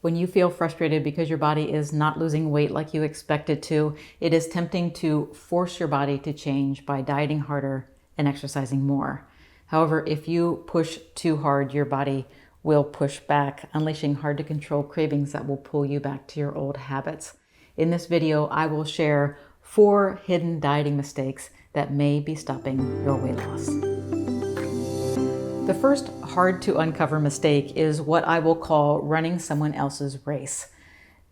When you feel frustrated because your body is not losing weight like you expect it to, it is tempting to force your body to change by dieting harder and exercising more. However, if you push too hard, your body will push back, unleashing hard to control cravings that will pull you back to your old habits. In this video, I will share 4 hidden dieting mistakes that may be stopping your weight loss. The first hard to uncover mistake is what I will call running someone else's race.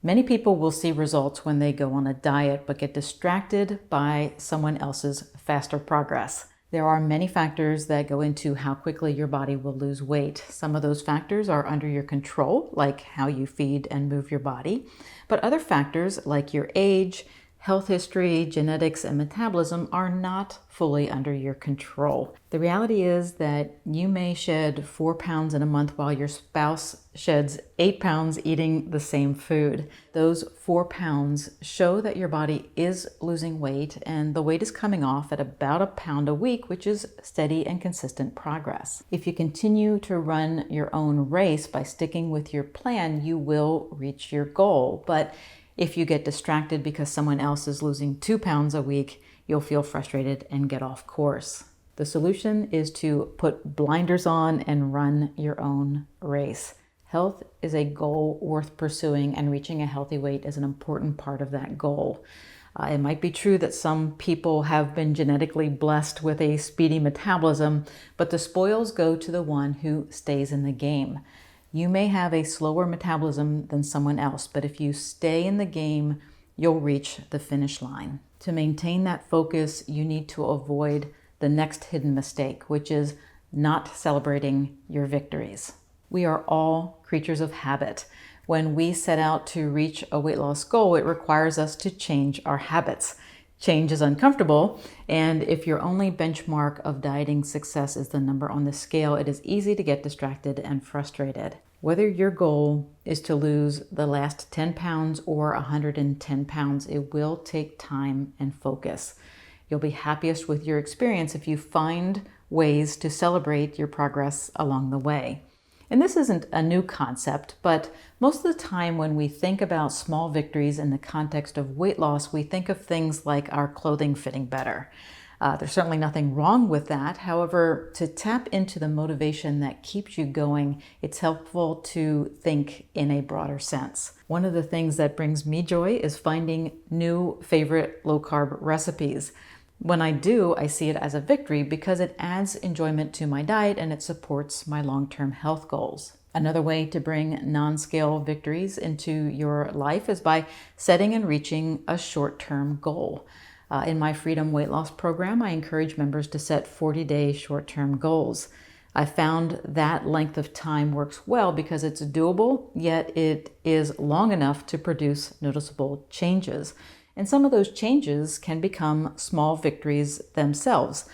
Many people will see results when they go on a diet, but get distracted by someone else's faster progress. There are many factors that go into how quickly your body will lose weight. Some of those factors are under your control, like how you feed and move your body. But other factors, like your age, health history, genetics, and metabolism, are not fully under your control. The reality is that you may shed 4 pounds in a month while your spouse sheds 8 pounds eating the same food. Those 4 pounds show that your body is losing weight, and the weight is coming off at about a pound a week, which is steady and consistent progress. If you continue to run your own race by sticking with your plan, you will reach your goal. But if you get distracted because someone else is losing 2 pounds a week, you'll feel frustrated and get off course. The solution is to put blinders on and run your own race. Health is a goal worth pursuing, and reaching a healthy weight is an important part of that goal. It might be true that some people have been genetically blessed with a speedy metabolism, but the spoils go to the one who stays in the game. You may have a slower metabolism than someone else, but if you stay in the game, you'll reach the finish line. To maintain that focus, you need to avoid the next hidden mistake, which is not celebrating your victories. We are all creatures of habit. When we set out to reach a weight loss goal, it requires us to change our habits. Change is uncomfortable, and if your only benchmark of dieting success is the number on the scale, it is easy to get distracted and frustrated. Whether your goal is to lose the last 10 pounds or 110 pounds, it will take time and focus. You'll be happiest with your experience if you find ways to celebrate your progress along the way. And this isn't a new concept, but most of the time when we think about small victories in the context of weight loss, we think of things like our clothing fitting better. There's certainly nothing wrong with that. However, to tap into the motivation that keeps you going, it's helpful to think in a broader sense. One of the things that brings me joy is finding new favorite low-carb recipes. When I do, I see it as a victory because it adds enjoyment to my diet and it supports my long-term health goals. Another way to bring non-scale victories into your life is by setting and reaching a short-term goal. In my Freedom Weight Loss program, I encourage members to set 40-day short-term goals. I found that length of time works well because it's doable, yet it is long enough to produce noticeable changes. And some of those changes can become small victories themselves.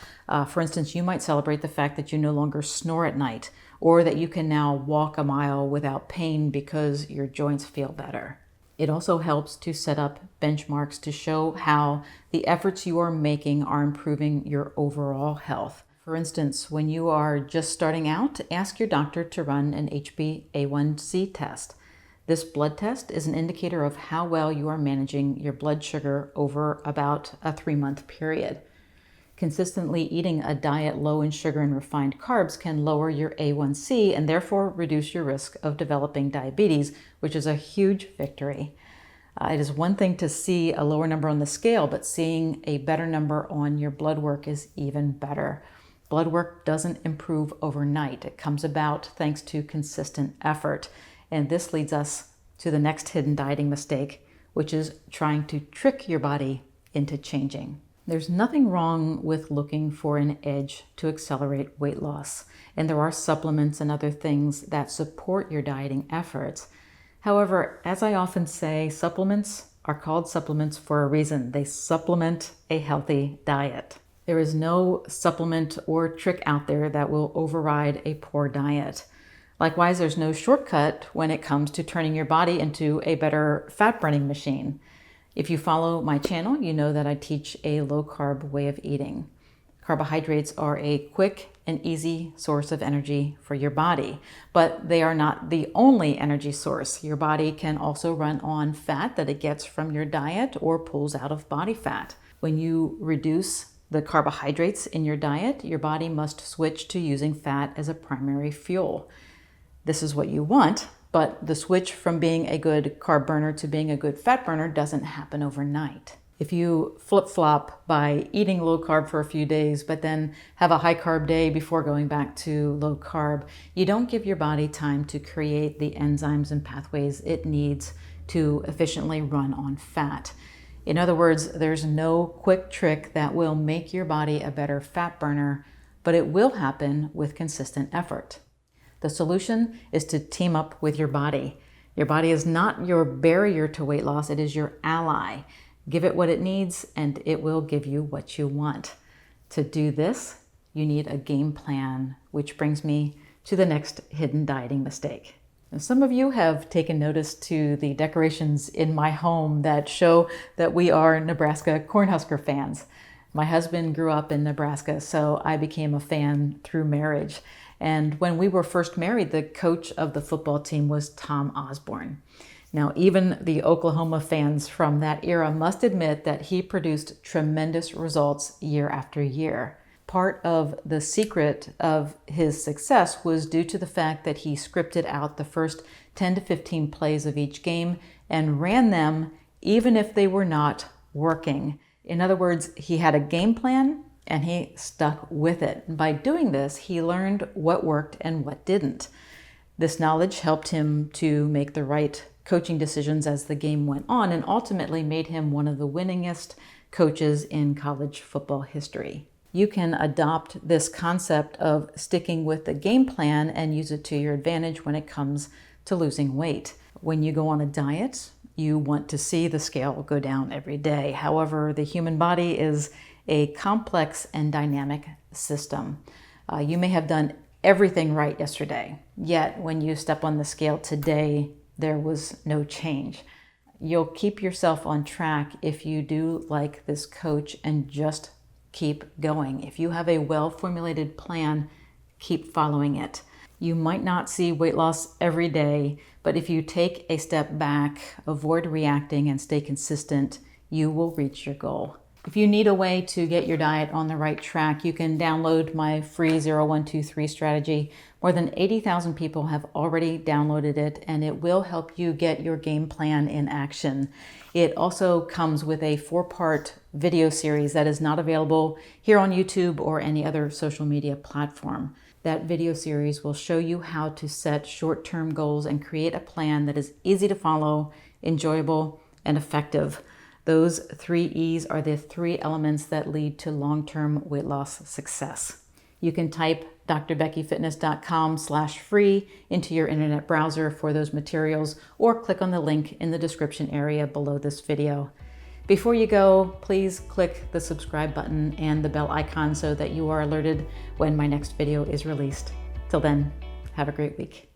For instance, you might celebrate the fact that you no longer snore at night, or that you can now walk a mile without pain because your joints feel better. It also helps to set up benchmarks to show how the efforts you are making are improving your overall health. For instance, when you are just starting out, ask your doctor to run an HbA1c test. This blood test is an indicator of how well you are managing your blood sugar over about a 3-month period. Consistently eating a diet low in sugar and refined carbs can lower your A1C and therefore reduce your risk of developing diabetes, which is a huge victory. It is one thing to see a lower number on the scale, but seeing a better number on your blood work is even better. Blood work doesn't improve overnight. It comes about thanks to consistent effort. And this leads us to the next hidden dieting mistake, which is trying to trick your body into changing. There's nothing wrong with looking for an edge to accelerate weight loss, and there are supplements and other things that support your dieting efforts. However, as I often say, supplements are called supplements for a reason. They supplement a healthy diet. There is no supplement or trick out there that will override a poor diet. Likewise, there's no shortcut when it comes to turning your body into a better fat-burning machine. If you follow my channel, you know that I teach a low-carb way of eating. Carbohydrates are a quick and easy source of energy for your body, but they are not the only energy source. Your body can also run on fat that it gets from your diet or pulls out of body fat. When you reduce the carbohydrates in your diet, your body must switch to using fat as a primary fuel. This is what you want, but the switch from being a good carb burner to being a good fat burner doesn't happen overnight. If you flip-flop by eating low carb for a few days, but then have a high carb day before going back to low carb, you don't give your body time to create the enzymes and pathways it needs to efficiently run on fat. In other words, there's no quick trick that will make your body a better fat burner, but it will happen with consistent effort. The solution is to team up with your body. Your body is not your barrier to weight loss, it is your ally. Give it what it needs, and it will give you what you want. To do this, you need a game plan, which brings me to the next hidden dieting mistake. Now, some of you have taken notice to the decorations in my home that show that we are Nebraska Cornhusker fans. My husband grew up in Nebraska, so I became a fan through marriage. And when we were first married, the coach of the football team was Tom Osborne. Now, even the Oklahoma fans from that era must admit that he produced tremendous results year after year. Part of the secret of his success was due to the fact that he scripted out the first 10 to 15 plays of each game and ran them even if they were not working. In other words, he had a game plan and he stuck with it. By doing this, he learned what worked and what didn't. This knowledge helped him to make the right coaching decisions as the game went on and ultimately made him one of the winningest coaches in college football history. You can adopt this concept of sticking with the game plan and use it to your advantage when it comes to losing weight. When you go on a diet, you want to see the scale go down every day. However, the human body is a complex and dynamic system. You may have done everything right yesterday, yet when you step on the scale today, there was no change. You'll keep yourself on track if you do like this coach and just keep going. If you have a well-formulated plan, keep following it. You might not see weight loss every day, but if you take a step back, avoid reacting, and stay consistent, you will reach your goal. If you need a way to get your diet on the right track, you can download my free 0123 strategy. More than 80,000 people have already downloaded it, and it will help you get your game plan in action. It also comes with a 4-part video series that is not available here on YouTube or any other social media platform. That video series will show you how to set short-term goals and create a plan that is easy to follow, enjoyable, and effective. Those 3 E's are the 3 elements that lead to long-term weight loss success. You can type drbeckyfitness.com/free into your internet browser for those materials, or click on the link in the description area below this video. Before you go, please click the subscribe button and the bell icon so that you are alerted when my next video is released. Till then, have a great week.